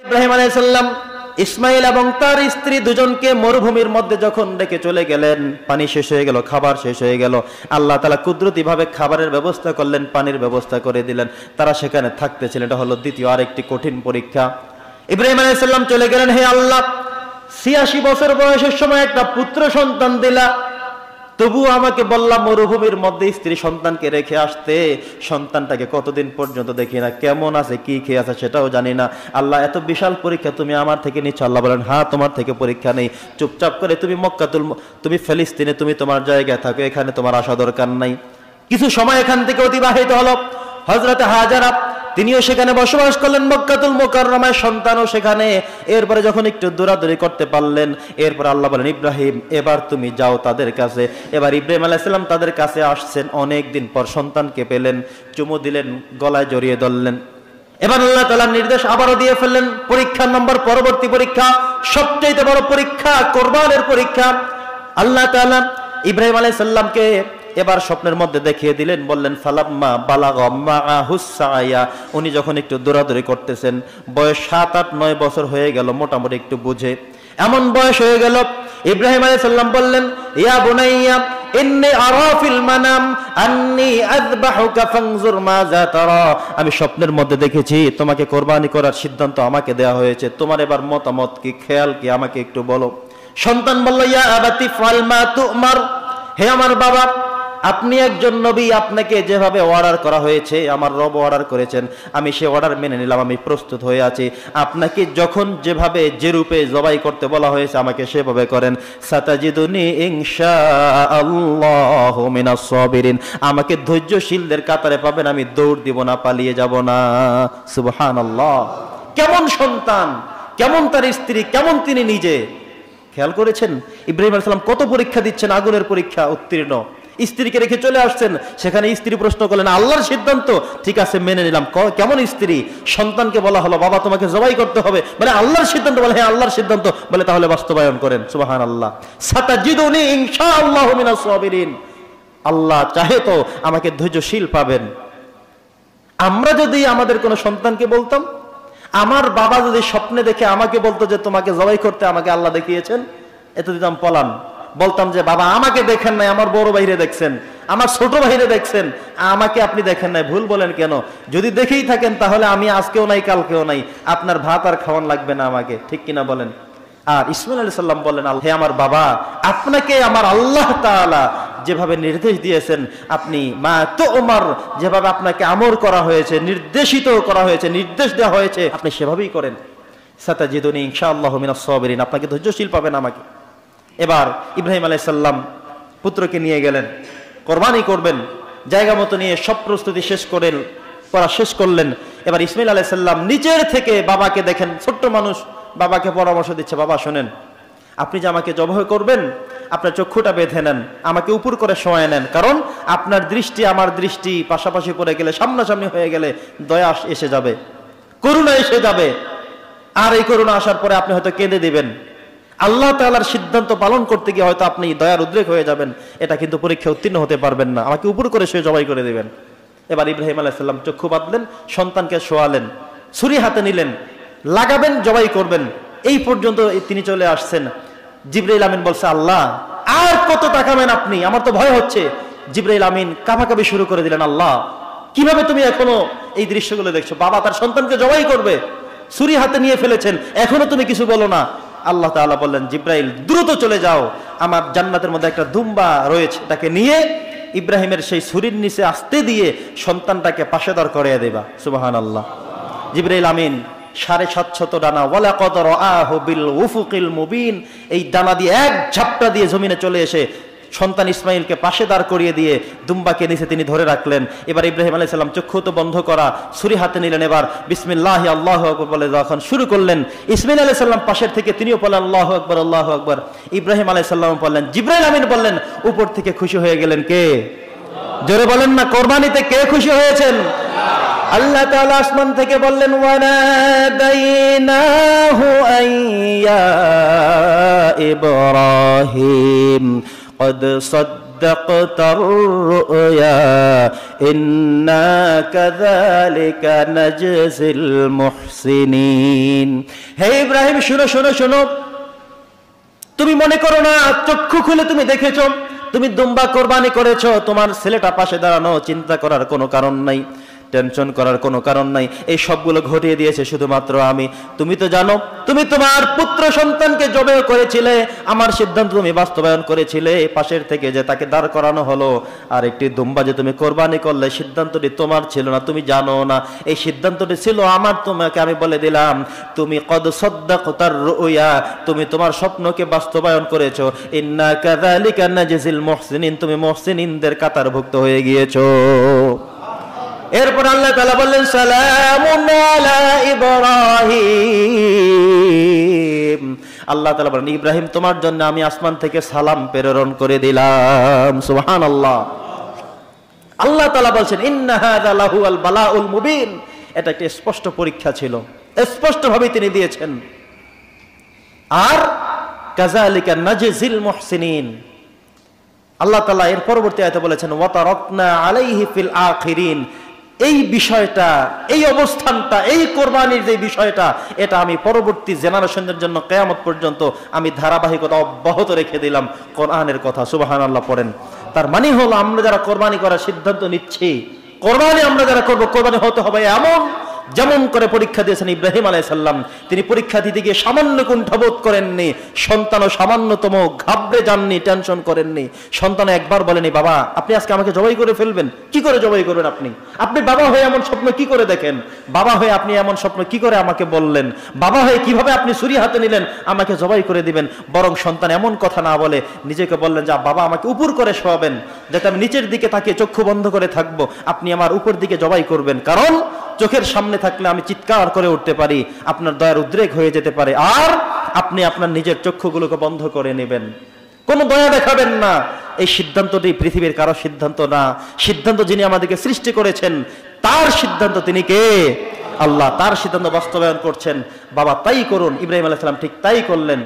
ইব্রাহিম আলাইহিস সালাম ইসমাইল এবং তার স্ত্রী দুজনকে মরুভূমির মধ্যে যখন রেখে চলে গেলেন, পানি শেষ হয়ে গেল, খাবার শেষ হয়ে গেল। আল্লাহ তাআলা কুদরতি ভাবে খাবারের ব্যবস্থা করলেন, পানির ব্যবস্থা করে দিলেন। তারা সেখানে থাকতেছিলেন। এটা হলো দ্বিতীয় আরেকটি কঠিন পরীক্ষা। ইব্রাহিম আলাইহিস সালাম চলে গেলেন, হে আল্লাহ, ৮৬ বছর বয়সের সময় একটা পুত্র সন্তান দিলা, তবু আমাকে বললাম মরুভূমির মধ্যে স্ত্রী সন্তানকে রেখে আসতে। সন্তানটাকে কতদিন পর্যন্ত দেখি না, কেমন আছে, কি খেয়ে আছে সেটাও জানি না। আল্লাহ, এত বিশাল পরীক্ষা তুমি আমার থেকে নিচ্ছ? আল্লাহ বলেন, হ্যাঁ, তোমার থেকে পরীক্ষা নেই। চুপচাপ করে তুমি ফিলিস্তিনে তুমি তোমার জায়গায় থাকো, এখানে তোমার আসা দরকার নাই। কিছু সময় এখান থেকে অতিবাহিত হলো। হযরত হাজারা তিনিও সেখানে বসবাস করলেন, মক্কাতুল মুকাররমায়, সন্তানও সেখানে। এরপরে যখন একটু দৌড়াদৌড়ি করতে পারলেন, এরপর আল্লাহ বলেন, ইব্রাহিম, এবার তুমি যাও তাদের কাছে। এবার ইব্রাহিম আলাইহিস সালাম তাদের কাছে আসছেন। অনেক দিন পর সন্তানকে পেলেন, চুমু দিলেন, গলায় জড়িয়ে ধরলেন। এবার আল্লাহ তাআলার নির্দেশ আবারও দিয়ে ফেললেন। পরীক্ষা নম্বর, পরবর্তী পরীক্ষা, সবচেয়ে বড় পরীক্ষা, কোরবানের পরীক্ষা। আল্লাহ তাআলা ইব্রাহিম আলাইহিস সালামকে এবার স্বপ্নের মধ্যে দেখিয়ে দিলেন, বললেন, ফালাম্মা বালাগা মাআহুস সায়া, উনি যখন একটু দৌড়াদৌড়ি করতেছেন, বয়স ৭, ৮, ৯ বছর হয়ে গেল, মোটামুটি একটু বুঝে এমন বয়স হয়ে গেল। ইব্রাহিম আলাইহিস সালাম বললেন, ইয়া বুনাইয়া ইন্নী আরা ফিল মানাম আন্নী আযবাহুকা ফানজুর মাযা তারা, আমি স্বপ্নের মধ্যে দেখেছি তোমাকে কোরবানি করার সিদ্ধান্ত আমাকে দেয়া হয়েছে, তোমার এবার মতামত কি, খেয়াল কি, আমাকে একটু বলো। সন্তান বলল, ইয়া আবাতি ফাল মা তুমার, হে আমার বাবা, আপনি একজন নবী, আপনাকে যেভাবে অর্ডার করা হয়েছে, আমার রব অর্ডার করেছেন, আমি সে অর্ডার মেনে নিলাম, আমি প্রস্তুত হয়ে আছি। আপনাকে যখন যেভাবে যে রূপে জবাই করতে বলা হয়েছে আমাকে সেভাবে করেন। সাতাজিদুনি ইনশাআল্লাহু মিনাস সাবিরিন, আমাকে ধৈর্যশীলদের কাতারে পাবেন, আমি দৌড় দিব না, পালিয়ে যাব না। সুবহানাল্লাহ। কেমন সন্তান, কেমন তার স্ত্রী, কেমন তিনি নিজে। খেয়াল করেছেন ইব্রাহিম আলাইহিস সালাম কত পরীক্ষা দিচ্ছেন, আগুনের পরীক্ষা উত্তীর্ণ। স্ত্রীকে রেখে চলে আসছেন, সেখানে স্ত্রী প্রশ্ন করলেন, আল্লাহর সিদ্ধান্ত, ঠিক আছে মেনে নিলাম। কেমন স্ত্রী? সন্তানকে বলা হলো, বাবা তোমাকে জবাই করতে হবে, মানে আল্লাহর সিদ্ধান্ত, বলে হ্যাঁ আল্লাহর সিদ্ধান্ত, বলে তাহলে বাস্তবায়ন করেন। সুবহানাল্লাহ। সাতাজিদুনি ইনশাআল্লাহু মিনাস সাবিরিন, আল্লাহ চাহে তো আমাকে ধৈর্যশীল পাবেন। আমরা যদি আমাদের কোনো সন্তানকে বলতাম, আমার বাবা যদি স্বপ্নে দেখে আমাকে বলতো যে তোমাকে জবাই করতে আমাকে আল্লাহ দেখিয়েছেন, এতে দিতাম পলান। বলতাম যে বাবা আমাকে দেখেন নাই, আমার বড় ভাইরে দেখছেন, আমার ছোট ভাইরে দেখছেন, আমাকে আপনি দেখেন নাই, ভুল বলেন কেন? যদি দেখেই থাকেন তাহলে আমি আজকেও নাই, কালকেও নাই, আপনার ভাত আর খাওয়ান লাগবে না আমাকে, ঠিক কিনা বলেন? আর ইসমাঈল আলাইহিস সালাম বললেন, হে আমার বাবা, আপনাকে আমার আল্লাহ তাআলা যেভাবে নির্দেশ দিয়েছেন, আপনি মা তো ওমর, যেভাবে আপনাকে আমর করা হয়েছে, নির্দেশিত করা হয়েছে, নির্দেশ দেওয়া হয়েছে, আপনি সেভাবেই করেন। সাতাজিদুনি ইনশাআল্লাহু মিনাস সাবিরিন, আপনাকে ধৈর্যশীল পাবেন আমাকে। এবার ইব্রাহিম আলাইহিস সালাম পুত্রকে নিয়ে গেলেন, কোরবানি করবেন, জায়গা মতো নিয়ে সব প্রস্তুতি শেষ করলেন। এবার ইসমাঈল আলাইহিস সালাম নিচের থেকে বাবাকে দেখেন, ছোট্ট মানুষ, বাবাকে পরামর্শ দিচ্ছে, বাবা শোনেন, আপনি যে আমাকে জবাই করবেন, আপনার চক্ষুটা বেঁধে নেন, আমাকে উপর করে শোয়ায় নেন, কারণ আপনার দৃষ্টি আমার দৃষ্টি পাশাপাশি পড়ে গেলে, সামনাসামনি হয়ে গেলে দয়া এসে যাবে, করুণা এসে যাবে, আর এই করুণা আসার পরে আপনি হয়তো কেঁদে দিবেন, আল্লাহ তাআলার সিদ্ধান্ত পালন করতে গিয়ে হয়তো আপনি দয়ার উদ্রেক হয়ে যাবেন, এটা কিন্তু পরীক্ষা উত্তীর্ণ হতে পারবেন না, আমাকে উপর করে শুয়ে জবাই করে দিবেন। এবার ইব্রাহিম আলাইহিস সালাম চক্ষু বাঁধলেন, সন্তানকে শোয়ালেন, ছুরি হাতে নিলেন, লাগাবেন, জবাই করবেন। এই পর্যন্ত তিনি চলে আসছেন। জিবরাইল আমিন বলছে, আল্লাহ আর কত তাকাবেন আপনি, আমার তো ভয় হচ্ছে। জিবরাইল আমিন কাঁপাকাঁপি শুরু করে দিলেন, আল্লাহ কিভাবে তুমি এখনো এই দৃশ্যগুলো দেখছো? বাবা তার সন্তানকে জবাই করবে, ছুরি হাতে নিয়ে ফেলেছেন, এখনো তুমি কিছু বলো না। আল্লাহ তাআলা বললেন, জিবরাইল দ্রুত চলে যাও, আমার জান্নাতের মধ্যে একটা দুম্বা রয়েছে, তাকে নিয়ে ইব্রাহিমের সেই ছুরির নিচে আস্তে দিয়ে সন্তানটাকে পাশে দাঁড় করিয়ে দেবা। সুবহানাল্লাহ। জিবরাইল আমিন ৭৫০ ডানা, ওয়ালাকাদ রাআহু বিল উফুকিল মুবিন, এই ডানা দিয়ে এক ঝাপটা দিয়ে জমিনে চলে এসে সন্তান ইসমাইলকে পাশে দাঁড় করিয়ে দিয়ে দুম্বাকে নিচে তিনি ধরে রাখলেন। এবার ইব্রাহিম আলাইহিস সালাম চক্ষু তো বন্ধ করা, ছুরি হাতে নিলেন, এবার বিসমিল্লাহি আল্লাহু আকবার বলে যখন শুরু করলেন, ইসমাইল আলাইহিস সালাম পাশের থেকে তিনিও বললেন আল্লাহু আকবার, আল্লাহু আকবার। ইব্রাহিম আলাইহিস সালাম বললেন, জিবরাইল আমিন বললেন, উপর থেকে খুশি হয়ে গেলেন কে? জোরে বলেন না, কোরবানিতে কে খুশি হয়েছেন? আল্লাহ তাআলা আসমান থেকে বললেন, ওয়ানাদাইনাহু আইয়া ইব্রাহিম قد صدقت সাদ্দাকতার রুয়া ইন্না কাযালিকা নাজজিল মুহসিনিন। হে ইব্রাহিম, শুনো শুনো শুনো, তুমি মনে করো না চক্ষু খুলে তুমি দেখেছো, তুমি দুম্বা কোরবানি করেছো, তোমার ছেলেটা পাশে দাঁড়ানো, চিন্তা করার কোনো কারণ নাই, টেনশন করার কোনো কারণ নাই, এই সবগুলো ঘটিয়ে দিয়েছে শুধুমাত্র আমি। তুমি তো জানো, তুমি তোমার পুত্র সন্তানকে জবাই করেছিলে, আমার সিদ্ধান্ত তুমি বাস্তবায়ন করেছিলে, পাশের থেকে যে তাকে দাঁড় করানো হলো, আর একটি দুম্বা যে তুমি কোরবানি করলে, সিদ্ধান্তটি তোমার ছিল না, তুমি জানো না, এই সিদ্ধান্তটি ছিল আমার। তোমাকে আমি বলে দিলাম, তুমি কদ সাদ্দাকতার রুয়া, তুমি তোমার স্বপ্নকে বাস্তবায়ন করেছো। ইন্না কাযালিকা নাজজিল মুহসিনিন, তুমি মুহসিনিনদের কাতারভুক্ত হয়ে গিয়েছো। এরপর আল্লাহ তাআলা বললেন, সালামুন আলা ইব্রাহিম। আল্লাহ তাআলা বলেন, ইব্রাহিম তোমার জন্য আমি আসমান থেকে সালাম প্রেরণ করে দিলাম। সুবহানাল্লাহ। আল্লাহ তাআলা বলছেন, ইন্না হাযা লাহুল বালাউল মুবিন, এটা একটা স্পষ্ট পরীক্ষা ছিল, স্পষ্ট ভাবে তিনি দিয়েছেন। আর কাযালিকা নাজজিল মুহসিনিন, আল্লাহ তাআলা এর পরবর্তী আয়াতে বলেছেন, ওয়া তারাকনা আলাইহি ফিল আখিরিন, এই বিষয়টা, এই অবস্থানটা, এই কোরবানির যে বিষয়টা, এটা আমি পরবর্তী জেনারেশনের জন্য কিয়ামত পর্যন্ত আমি ধারাবাহিকতা অব্যাহত রেখে দিলাম। কোরআনের কথা, সুবহানাল্লাহ পড়েন। তার মানে হলো, আমরা যারা কোরবানি করার সিদ্ধান্ত নিচ্ছি, কোরবানি আমরা যারা করব, কোরবানি হতে হবে এমন যেমন করে পরীক্ষা দিয়েছেন ইব্রাহিম আলাইহিস সালাম। তিনি পরীক্ষা দিতে গিয়ে সামান্য কুণ্ঠাবোধ করেননি, সন্তানও সামান্যতম ঘাবড়ে যাননি, টেনশন করেননি। সন্তান একবার বলেনি, বাবা আপনি আজকে আমাকে জবাই করে ফেলবেন। কি করে জবাই করবেন আপনি? আপনি বাবা হয়ে এমন স্বপ্ন কি করে দেখেন? বাবা হয়ে আপনি এমন স্বপ্ন কি করে আমাকে বললেন? বাবা হয়ে কিভাবে আপনি ছুরি হাতে নিলেন আমাকে জবাই করে দিবেন? বরং সন্তান এমন কথা না বলে নিজেকে বললেন, যে বাবা আমাকে উপর করে শোয়াবেন, যাতে আমি নিচের দিকে তাকিয়ে চক্ষু বন্ধ করে থাকবো, আপনি আমার উপর দিকে জবাই করবেন, কারণ চোখের সামনে থাকলে আমি চিৎকার করে উঠতে পারি, আপনার দয়ার উদ্রেক হয়ে যেতে পারে, আর আপনি আপনার নিজের চক্ষুগুলোকে বন্ধ করে নেবেন, কোনো দয়া দেখাবেন না। এই সিদ্ধান্তটি পৃথিবীর কারো সিদ্ধান্ত না, সিদ্ধান্ত যিনি আমাদেরকে সৃষ্টি করেছেন তার সিদ্ধান্ত। তিনি কে? আল্লাহ। তার সিদ্ধান্ত বাস্তবায়ন করছেন। বাবা তাই করুন। ইব্রাহিম আলাইহিস সালাম ঠিক তাই করলেন।